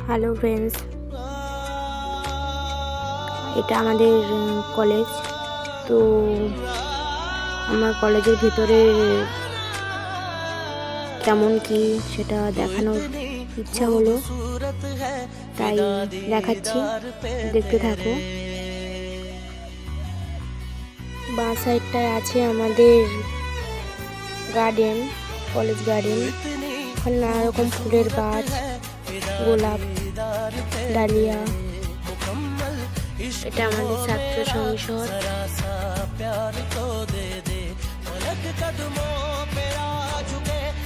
Hello friends, এটা আমাদের college. তো আমার কলেজের ভিতরে কেমন কি সেটা দেখানোর ইচ্ছা হলো, তাই দেখাচ্ছি, দেখতে থাকো। বাঁ সাইডটায় আছে আমাদের গার্ডেন, কলেজ গার্ডেন। ওখানে নানা রকম ফুলের গাছ, গোলাপ, ডালিয়া। এটা আমাদের ছাত্র সংসদ।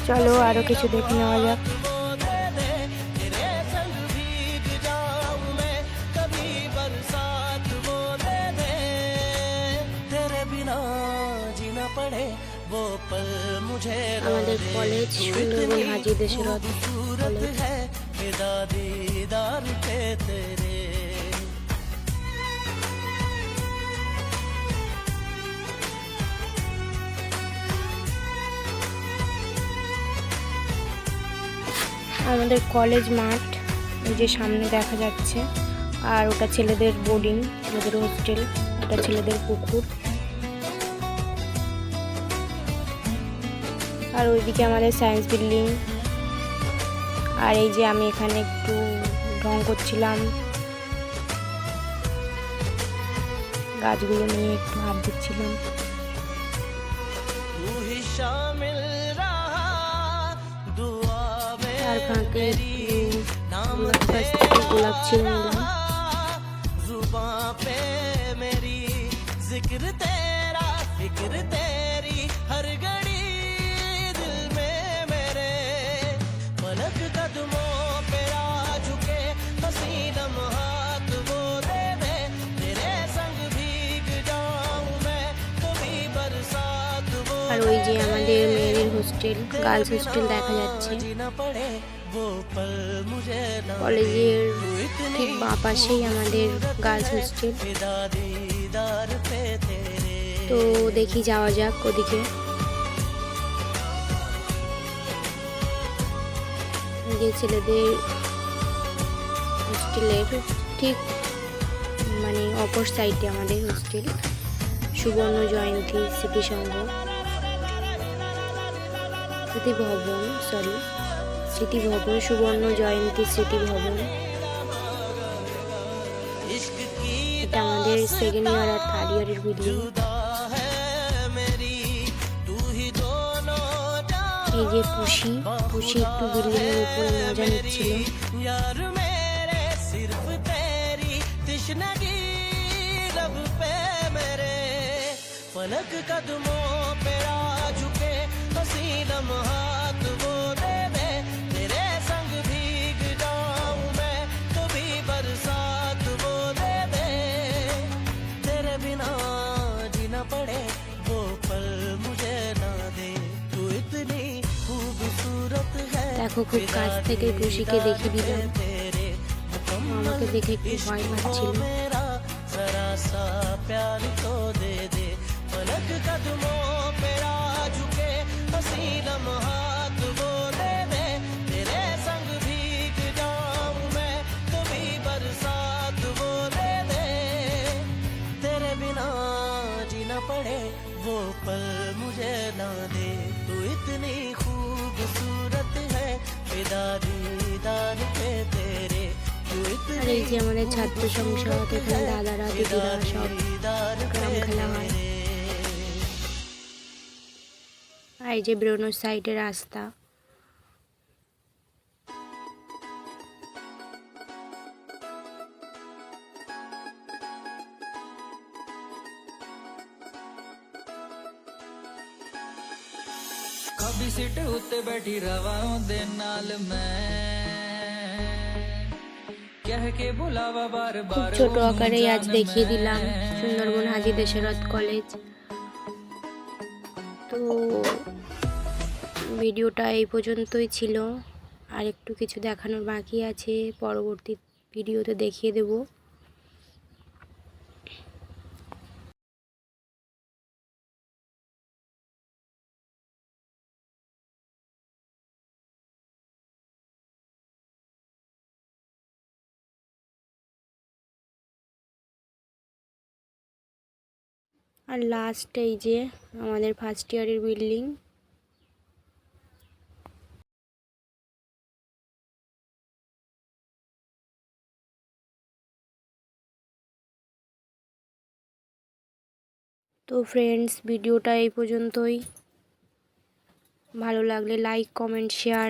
চলো আরো কিছু দেখে নেওয়া যাক। আমাদের কলেজ সুন্দরবন হাজী দেশরথ কলেজ। আমাদের কলেজ মাঠ যে সামনে দেখা যাচ্ছে, আর ওটা ছেলেদের বোর্ডিং, ছেলেদের হোস্টেল, ওটা ছেলেদের পুকুর। আর ওইদিকে আমাদের সায়েন্স বিল্ডিং। আর এই যে আমি এখানে একটু রং করছিলাম, গাছগুলো নিয়ে একটু হাত দিচ্ছিলাম। আর ফাঁকে গোলাপ ছিঁড়ে নিলাম। আর ওই যে আমাদের মেয়েদের হোস্টেল, গার্লস হোস্টেল দেখা যাচ্ছে। কলেজের ঠিক বাঁ পাশেই আমাদের গার্লস হোস্টেল। তো দেখি যাওয়া যাক ওদিকে। যে ছেলেদের হোস্টেলের ঠিক মানে অপর সাইডে আমাদের হোস্টেল, সুবর্ণ জয়ন্তী স্মৃতি সংঘ, স্মৃতি ভবন, সুবর্ণ জয়ন্তী স্মৃতি ভবন। এটা আমাদের সেকেন্ড ইয়ার আর থার্ড ইয়ারের বিল্ডিং। এই যে পুষি একটু বিল্ডিং এর উপরে মজা নিচ্ছিল। দেখো, খুব কাছ থেকে খুশিকে দেখে দিলাম, আমাকে দেখে একটু ভয় পাচ্ছিল। वो पल मुझे ना दे, तू इतनी खूबसूरत है, फिदा दीदार पे तेरे। আর এই যে আমাদের ছাত্র সংসদ, এখানে দাদারা দিদিরা সব গ্রাম খেলা হয়। আর এই যে বেরোনোর সাইডে রাস্তা। कभी सीट उत्ते बैठी रवाओं दे नाल मैं कह के बुलावा बार খুব बार ছোট আকারে আজ দেখিয়ে দিলাম সুন্দরবন হাজী দেশরথ কলেজ। তো ভিডিওটা এই পর্যন্তই ছিল, আর একটু কিছু দেখানোর বাকি আছে, পরবর্তী ভিডিওতে দেখিয়ে দেব। আর লাস্ট এই যে আমাদের ফার্স্ট ইয়ারের বিল্ডিং। তো ফ্রেন্ডস, ভিডিওটা এই পর্যন্তই। ভালো লাগলে লাইক, কমেন্ট, শেয়ার